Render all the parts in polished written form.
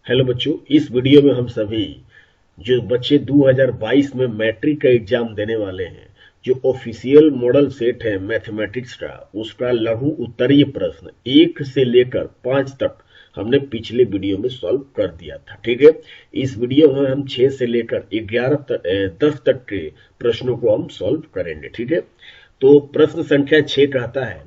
Hello बच्चों, इस video में हम सभी जो बच्चे 2022 में मैट्रिक का एग्जाम देने वाले हैं, जो ऑफिशियल मॉडल सेट है मैथमेटिक्स का, उसका लघु उत्तरीय प्रश्न 1 से लेकर 5 तक हमने पिछले वीडियो में सॉल्व कर दिया था। ठीक है, इस वीडियो में हम 6 से लेकर 10 तक के प्रश्नों को हम सॉल्व करेंगे। ठीक है, तो प्रश्न संख्या 6 कहता है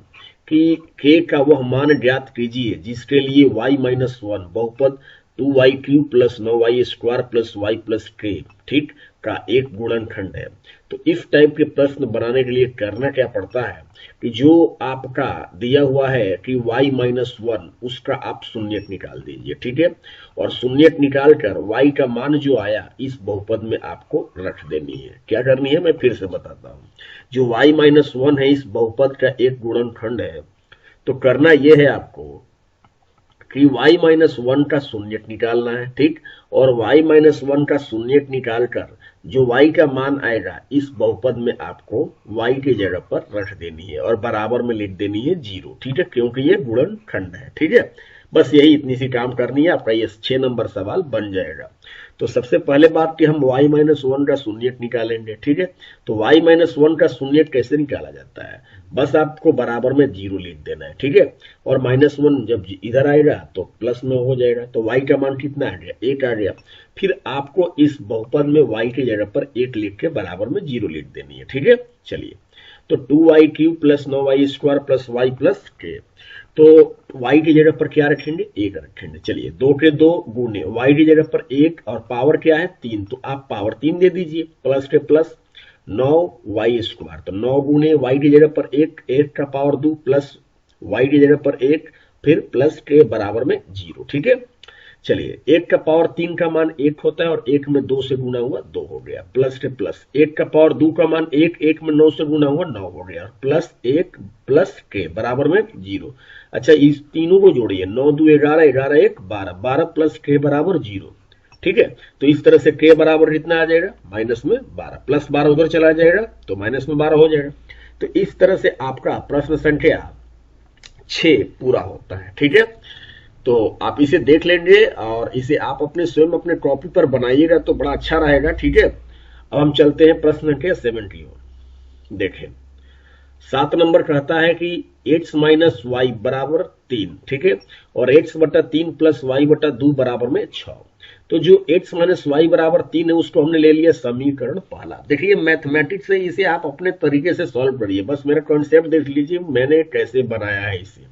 कि k का वह मान ज्ञात कीजिए जिसके लिए y-1 बहुपद 2y³ plus 9y² plus y plus k ठीक का एक गुणनखंड है। तो इस टाइप के प्रश्न बनाने के लिए करना क्या पड़ता है कि जो आपका दिया हुआ है कि y-1 उसका आप शून्यक निकाल दीजिए। ठीक है, और शून्यक निकाल कर y का मान जो आया इस बहुपद में आपको रख देनी है। क्या करनी है मैं फिर से बताता हूँ। जो y-1 है इस बहुपद का एक गुणनखंड है, तो करना यह है आपको कि y-1 का शून्यक निकालना है। ठीक, और y-1 का शून्यक निकाल कर जो y का मान आएगा इस बहुपद में आपको y की जगह पर रख देनी है और बराबर में लिख देनी है 0। ठीक है, क्योंकि ये गुणनखंड है। ठीक है, बस यही इतनी सी काम करनी है, आपका ये 6 नंबर सवाल बन जाएगा। तो सबसे पहले बात कि हम y-1 का शून्यक निकालेंगे। ठीक है, तो y-1 का शून्यक कैसे निकाला जाता है, बस आपको बराबर में 0 लिख देना है। ठीक है, और -1 जब इधर आएगा तो प्लस में हो जाएगा, तो y का मान कितना आ गया, 1 आ गया। फिर आपको इस बहुपद में y की जगह पर 1 लिख के बराबर में 0 लिख देनी है। ठीक है, चलिए, तो 2y³ plus 9y² plus y plus k, तो y की जगह पर क्या रखेंगे, 1 रखेंगे। चलिए, 2 के 2 गुने y की जगह पर 1 और पावर क्या है 3, तो आप पावर 3 दे दीजिए, प्लस के प्लस 9y², तो 9 गुने y की जगह पर 1 का पावर 2 प्लस y की जगह पर 1 फिर प्लस के बराबर में 0। ठीक है, चलिए, 1 का पावर 3 का मान 1 होता है और 1 में 2 से गुना हुआ 2 हो गया, प्लस के प्लस 1 का पावर 2 का मान 1 में 9 से गुना हुआ 9 हो गया, प्लस 1 प्लस के बराबर में 0। अच्छा, इस तीनों को जोड़िए, 9 2 11, 11 1 12, 12 प्लस के बराबर 0। ठीक है, तो इस तरह से के बराबर कितना आ जाएगा, माइनस में 12, प्लस 12 उधर चला जाएगा तो माइनस में 12 हो जाएगा। तो इस तरह से आपका प्रश्न संख्या 6 पूरा होता है। ठीक है, तो आप इसे देख लेंगे और इसे आप अपने स्वयं अपने कॉपी पर बनाइएगा तो बड़ा अच्छा रहेगा। ठीक है, अब हम चलते हैं प्रश्न संख्या 7 की ओर। देखें, 7 नंबर कहता है कि x माइनस वाई बराबर 3। ठीक है, और x बटा 3 प्लस वाई बटा 2 बराबर में 6। तो जो x माइनस वाई बराबर 3 है उसको हमने ले लिया समीकरण पहला। देखिए, मैथमेटिक्स है, इसे आप अपने तरीके से सॉल्व करिए, बस मेरा कॉन्सेप्ट देख लीजिए मैंने कैसे बनाया है इसे,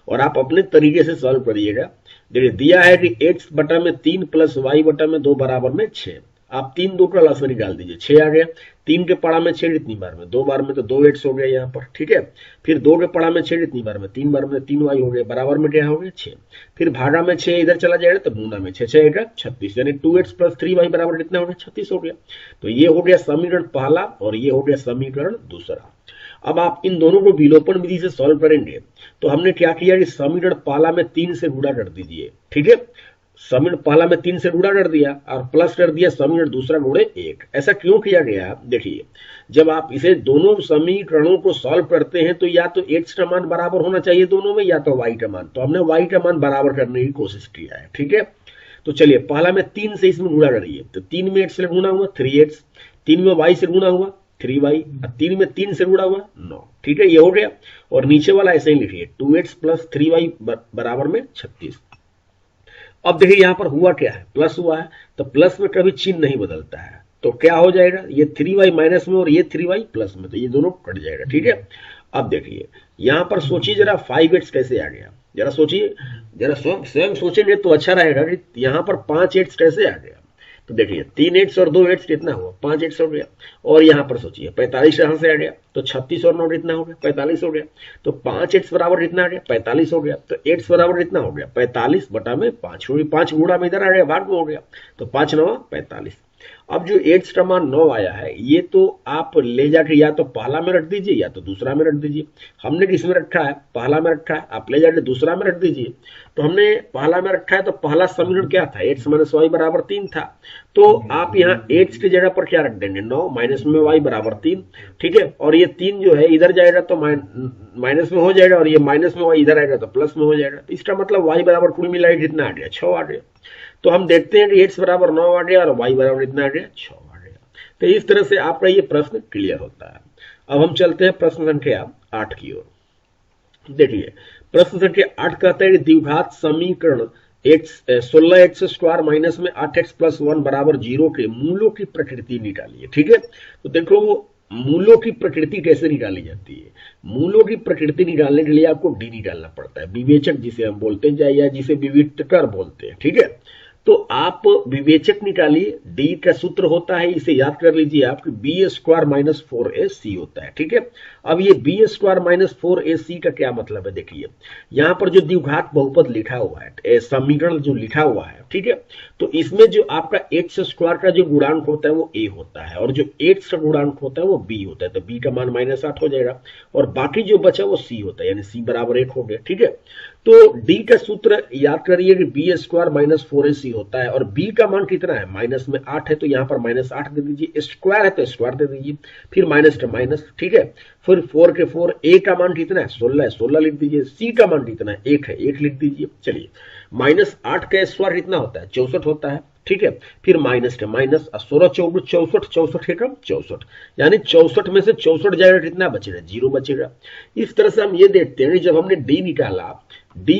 और आप अपने तरीके से सॉल्व करिएगा। देखिए, दिया है कि x बटा में 3 प्लस वाई बटा में 2 बराबर में 6। आप 3 2 का लसा निकाल दीजिए, 6 आ गया। 3 के पढ़ा में 6 कितनी बार में, 2 बार में, तो 2x हो गया यहाँ पर। ठीक है, फिर 2 के पढ़ा में 6 कितनी बार में, 3 बार में, 3y हो गया, बराबर में क्या हो गया 6। फिर भागा में 6 इधर चला जाएगा तो गुना में 6, 6 का 36, यानी 2x प्लस 3y बराबर कितना हो गया, 36 हो गया। तो ये हो गया समीकरण पहला और ये हो गया समीकरण दूसरा। अब आप इन दोनों को विलोपन विधि से सॉल्व करेंगे तो हमने क्या किया कि समीकरण पहला में 3 से गुणा कर दीजिए। ठीक है, समीकरण पहला में 3 से गुणा कर दिया और प्लस कर दिया समीकरण दूसरा गुणे 1। ऐसा क्यों किया गया, देखिए, जब आप इसे दोनों समीकरणों को सॉल्व करते हैं तो या तो x का मान बराबर होना चाहिए दोनों में, या तो y का मान, तो हमने y का मान बराबर करने की कोशिश किया है। ठीक है, तो चलिए, पहला में 3 से इसमें गुणा करिए, तो 3 में x से गुणा हुआ 3x, 3 में y से गुणा हुआ 3y, 3 में 3 से गुणा हुआ 9। ठीक है, ये हो गया। और नीचे वाला ऐसे ही लिखिए, 2x प्लस 3y बराबर में 36। अब देखिए यहाँ पर हुआ क्या है, प्लस हुआ है, तो प्लस में कभी चिन्ह नहीं बदलता है, तो क्या हो जाएगा, ये 3y माइनस में और ये 3y प्लस में, तो ये दोनों कट जाएगा। ठीक है, अब देखिए यहाँ पर सोचिए जरा 5x कैसे आ गया, जरा सोचिए, जरा स्वयं सोचेंगे तो अच्छा रहेगा कि यहाँ पर 5x कैसे आ गया। तो देखिए, 3x और 2x कितना हुआ, 5x हो गया। और यहाँ पर सोचिए 45 यहां से आ गया, तो 36 और 9 कितना हो गया, 45 हो गया। तो 5x बराबर कितना आ गया, 45 हो गया। तो x बराबर कितना हो गया, 45 बटा में 5, 5 गुणा में इधर आ गया, भाग में हो गया, तो 5 9 45। अब जो x का मान 9 आया है, ये तो आप ले जाके या तो पहला में रख दीजिए या तो दूसरा में रख दीजिए। हमने किस में रखा है, पहला में रखा है, आप ले जाके दूसरा में रख दीजिए। तो हमने पहला में रखा है, तो पहला समीकरण क्या था, x माइनस वाई बराबर 3 था, तो आप यहाँ x की जगह पर क्या रख देंगे, 9 माइनस में y बराबर 3। ठीक है, और ये 3 जो है इधर जाएगा तो माइनस में हो जाएगा, और ये माइनस में y इधर आएगा तो प्लस में हो जाएगा। तो इसका मतलब y बराबर कुल मिलाकर कितना आ गया, 6 आ गया। तो हम देखते हैं कि x बराबर 9 आ गया और y बराबर इतना आ गया 6 आ गया। तो इस तरह से आपका ये प्रश्न क्लियर होता है। अब हम चलते हैं प्रश्न संख्या 8 की ओर। देखिए प्रश्न संख्या 8 कहता है कि द्विघात समीकरण 16x स्क्वायर माइनस में 8x प्लस 1 बराबर 0 के मूलों की प्रकृति निकालिए। ठीक है, तो देखो वो मूलों की प्रकृति कैसे निकाली जाती है। मूलों की प्रकृति निकालने के लिए आपको डी निकालना पड़ता है, विवेचक जिसे हम बोलते हैं या जिसे विविधकर बोलते हैं। ठीक है, तो आप विवेचक निकालिए, डी का सूत्र होता है, इसे याद कर लीजिए आप, बी स्क्वायर माइनस 4ac होता है। ठीक है, अब ये बी स्क्वायर माइनस 4ac का क्या मतलब है, देखिए यहां पर जो द्विघात बहुपद लिखा हुआ है, समीकरण जो लिखा हुआ है, ठीक है, तो इसमें जो आपका एक्स स्क्वायर का जो गुणांक होता है वो a होता है और जो एक्स का गुणांक होता है वो b होता है। तो b का मान -8 हो जाएगा और बाकी जो बचा वो c होता है, यानी c बराबर 1 हो गया। ठीक है, तो d का सूत्र याद करिए कि बी स्क्वायर माइनस 4ac होता है और b का मान कितना है, माइनस में 8 है तो यहाँ पर -8 दे दीजिए, स्क्वायर है तो स्क्वायर दे दीजिए, फिर माइनस का माइनस। ठीक है, फिर 4 के 4, a का मान कितना है 16 है, 16 लिख दीजिए, c का मान कितना है 1 है, 1 लिख दीजिए। चलिए -8 का स्क्वायर कितना होता है 64 होता है। ठीक है, फिर माइनस के माइनस, 16 4 64, 64 है कम 64, यानी 64 में से 64 जाएगा कितना बचेगा 0 बचेगा। इस तरह से हम ये देखते हैं जब हमने डी निकाला, डी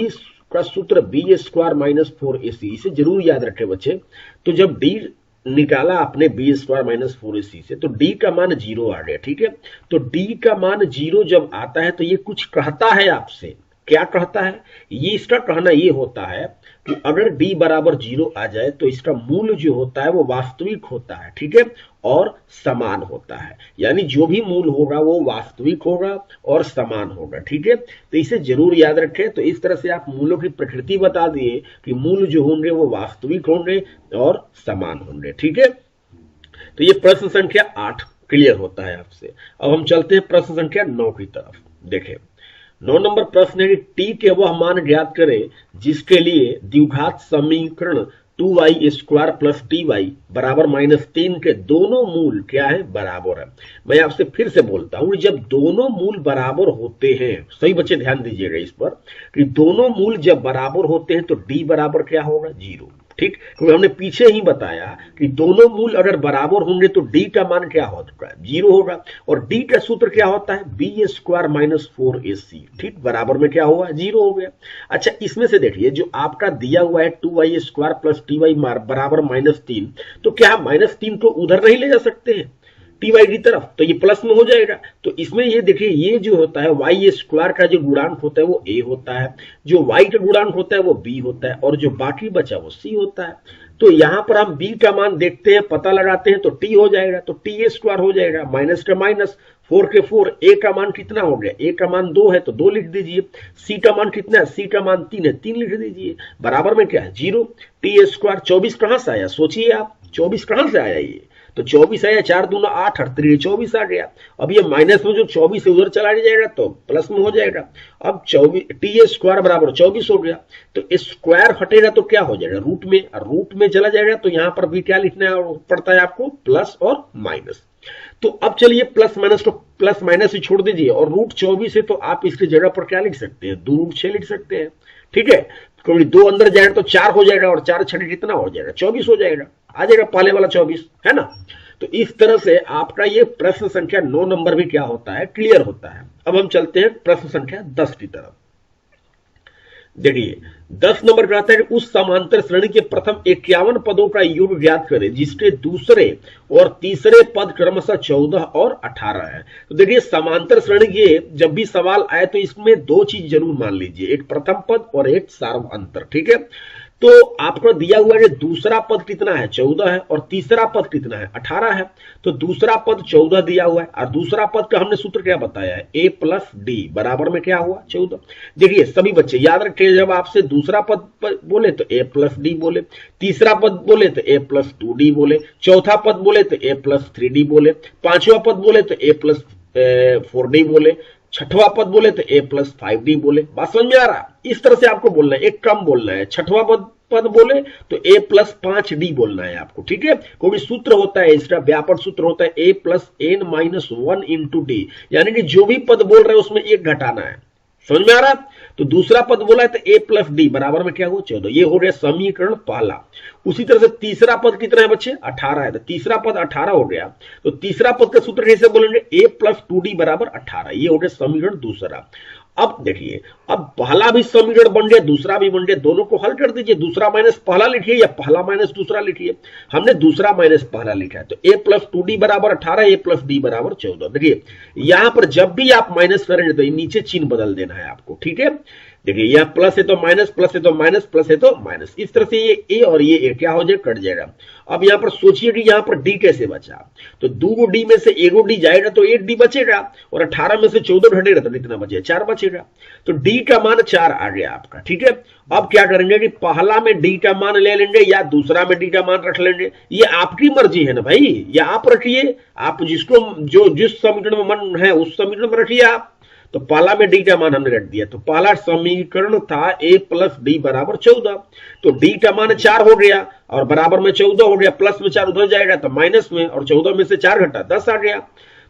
का सूत्र बी स्क्वायर माइनस 4ac, इसे जरूर याद रखें बच्चे। तो जब डी निकाला आपने बी स्क्वायर माइनस 4ac से, तो डी का मान 0 आ गया। ठीक है, तो डी का मान 0 जब आता है तो ये कुछ कहता है आपसे, क्या कहता है, ये इसका कहना ये होता है कि अगर d बराबर 0 आ जाए तो इसका मूल जो होता है वो वास्तविक होता है। ठीक है, और समान होता है, यानी जो भी मूल होगा वो वास्तविक होगा और समान होगा। ठीक है, तो इसे जरूर याद रखें। तो इस तरह से आप मूलों की प्रकृति बता दिए कि मूल जो होंगे वो वास्तविक होंगे और समान होंगे। ठीक है, तो ये प्रश्न संख्या 8 क्लियर होता है आपसे। अब हम चलते हैं प्रश्न संख्या 9 की तरफ। देखें 9 नंबर प्रश्न है कि टी के वह मान ज्ञात करें जिसके लिए द्विघात समीकरण 2y square plus T Y बराबर -3 के दोनों मूल क्या है बराबर है। मैं आपसे फिर से बोलता हूं, जब दोनों मूल बराबर होते हैं, सही बच्चे ध्यान दीजिएगा इस पर, कि दोनों मूल जब बराबर होते हैं तो d बराबर क्या होगा 0। ठीक, क्योंकि हमने पीछे ही बताया कि दोनों मूल अगर बराबर होंगे तो d का मान क्या होगा 0 होगा और d का सूत्र क्या होता है बी स्क्वायर माइनस 4ac। ठीक, बराबर में क्या होगा 0 हो गया। अच्छा, इसमें से देखिए जो आपका दिया हुआ है 2y square plus T Y बराबर -3, तो क्या हम -3 को उधर नहीं ले जा सकते हैं टी वाई की तरफ, तो ये प्लस में हो जाएगा। तो इसमें ये देखिए ये जो होता है वाई स्क्वायर का जो गुणांक होता है वो a होता है, जो y का गुणांक होता है वो b होता है और जो बाकी बचा वो c होता है। तो यहां पर हम b का मान देखते हैं, पता लगाते हैं तो t हो जाएगा, तो t स्क्वायर हो जाएगा, माइनस का माइनस, 4 के 4, a का मान कितना हो गया, a का मान 2 है तो 2 लिख दीजिए, c का मान कितना है, c का मान 3 है, 3 लिख दीजिए, बराबर में क्या है 0। t स्क्वायर 24 कहां से आया, सोचिए आप 24 कहां से आया, ये तो 24 आया, 4 दूना 8, 24 आ गया। अब ये माइनस में जो 24 है उधर चला जाएगा तो प्लस में हो जाएगा। अब 24 टी स्क्वायर बराबर 24 हो गया, तो स्क्वायर हटेगा तो क्या हो जाएगा रूट में, रूट में चला जाएगा तो यहां पर भी क्या लिखना पड़ता है आपको प्लस और माइनस। तो अब चलिए प्लस माइनस को प्लस माइनस ही छोड़ दीजिए और रूट 24 है तो आप इसकी जगह पर क्या लिख सकते हैं 2 रूट 6 लिख सकते हैं। ठीक है, क्योंकि 2 अंदर जाएगा तो 4 हो जाएगा और 4 6 कितना हो जाएगा 24 हो जाएगा, आ जाएगा पहले वाला 24 है ना। तो इस तरह से आपका ये प्रश्न संख्या 9 नंबर भी क्या होता है क्लियर होता है। अब हम चलते हैं प्रश्न संख्या 10 की तरफ। देखिए 10 नंबर कहता है कि उस समांतर श्रेणी के प्रथम 51 पदों का योग ज्ञात करें जिसके दूसरे और तीसरे पद क्रमशः 14 और 18 है। तो देखिए समांतर श्रेणी के जब भी सवाल आए तो इसमें 2 चीज जरूर मान लीजिए, एक प्रथम पद और एक सार्व अंतर। ठीक है, तो आपको दिया हुआ है दूसरा पद कितना है 14 है और तीसरा पद कितना है 18 है। तो दूसरा पद 14 दिया हुआ है और दूसरा पद का हमने सूत्र क्या बताया है a प्लस डी बराबर में क्या हुआ 14। देखिए सभी बच्चे याद रखें, जब आपसे दूसरा पद बोले तो a प्लस डी बोले, तीसरा पद बोले तो a प्लस 2d बोले, चौथा पद बोले तो a प्लस 3d बोले, पांचवा पद बोले तो a प्लस 4d बोले, छठवां पद बोले तो a प्लस 5d बोले। बात समझ में आ रहा, इस तरह से आपको बोलना है, एक कम बोलना है। छठवां पद बोले तो a प्लस 5d बोलना है आपको। ठीक है, कोई सूत्र होता है इसका, व्यापक सूत्र होता है a plus n minus 1 into D, यानी कि जो भी पद बोल रहे हैं उसमें एक घटाना है, समझ में आ रहा है? तो दूसरा पद बोला है तो a प्लस डी बराबर में क्या हुआ 14। ये हो गया समीकरण पहला। उसी तरह से तीसरा पद कितना है बच्चे 18 है, तो तीसरा पद 18 हो गया। तो तीसरा पद का सूत्र कैसे बोलेंगे a प्लस 2d बराबर 18। ये हो गया समीकरण दूसरा। अब देखिए, अब पहला भी समीकरण बन गया, दूसरा भी बन गया, दोनों को हल कर दीजिए। दूसरा माइनस पहला लिखिए या पहला माइनस दूसरा लिखिए। हमने दूसरा माइनस पहला लिखा है, तो a प्लस 2d बराबर 18, a प्लस d बराबर 14। देखिए यहां पर जब भी आप माइनस करेंगे तो नीचे चिन्ह बदल देना है आपको, ठीक है। देखिए यह प्लस है तो माइनस, प्लस है तो माइनस, प्लस है तो माइनस, इस तरह से ये a और ये a क्या हो जाए कट जाएगा। अब यहां पर सोचिए कि यहां पर d कैसे बचा, तो 2 डी में से 1 डी जाएगा तो 1 डी बचेगा, और 18 में से 14 घटेगा तो कितना बचेगा 4 बचेगा। तो d का मान 4 आ गया आपका, ठीक है। अब क्या करेंगे कि पहला में d का मान ले लेंगे या दूसरा में d का मान रख लेंगे, ये आपकी मर्जी है ना भाई, ये आप रखिए, आप जिसको जो जिस समीकरण में मन है उस समीकरण में रखिए आप। तो पहला में डी का मान हमने रख दिया, तो पहला समीकरण था a प्लस डी बराबर 14। तो डी का मान 4 हो गया और बराबर में 14 हो गया, प्लस में 4 उधर जाएगा तो माइनस में, और 14 में से 4 घटा 10 आ गया।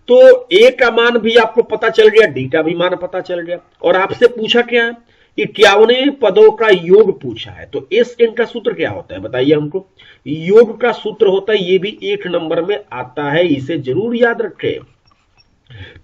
तो a का मान भी आपको पता चल गया, डी का भी मान पता चल गया। और आपसे पूछा क्या है, 51 पदों का योग पूछा है। तो एस एन का सूत्र क्या होता है बताइए हमको। योग का सूत्र होता है, ये भी 1 नंबर में आता है, इसे जरूर याद रखें।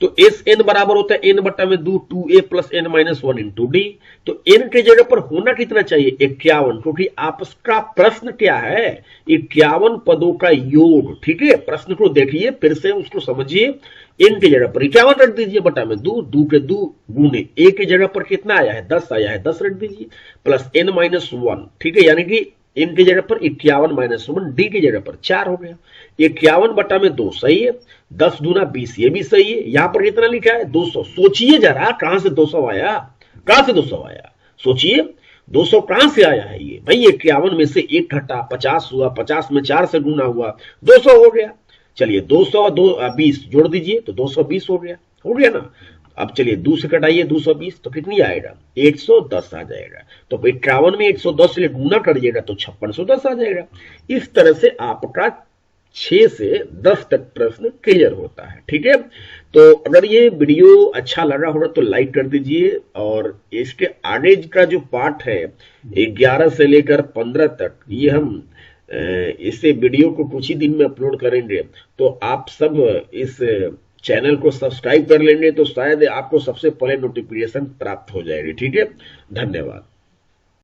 तो एस एन बराबर होता है एन बट्टा में 2a plus n minus 1 into d. तो एन के जगह पर होना कितना चाहिए 51, क्योंकि आपका प्रश्न क्या है 51 पदों का योग, ठीक है। प्रश्न को देखिए फिर से, उसको समझिए। एन के जगह पर 51 रख दीजिए बटा में 2 के 2 गुने ए के जगह पर कितना आया है 10 आया है, 10 रख दीजिए प्लस एन माइनस 1, ठीक है। यानी कि इन की जगह पर 51 माइनस 1, डी की जगह पर 4 हो गया। 51 बटा में 2 सही है, 10 दूना 20 ये भी सही है। यहां पर कितना लिखा है 200। सोचिए जरा कहां से 200 आया, कहां से 200 आया, सोचिए 200 कहां से आया है ये भाई। 51 में से 1 घटा 50 हुआ, 50 में 4 से गुना हुआ 200 हो गया। चलिए 200 20 जोड़ दीजिए तो 220 हो गया ना। अब चलिए 2 से कटाइए 220 तो कितनी आएगा 110 आ जाएगा। तो 51 में 110 से गुना करिएगा तो 5610 आ जाएगा। इस तरह से आपका 6 से 10 तक प्रश्न क्लियर होता है, ठीक है। तो अगर ये वीडियो अच्छा लगा होगा तो लाइक कर दीजिए, और इसके आगे का जो पार्ट है 11 से लेकर 15 तक, ये हम इसे वीडियो को कुछ ही दिन में अपलोड करेंगे। तो आप सब इस चैनल को सब्सक्राइब कर लेंगे तो शायद आपको सबसे पहले नोटिफिकेशन प्राप्त हो जाएगी, ठीक है। धन्यवाद।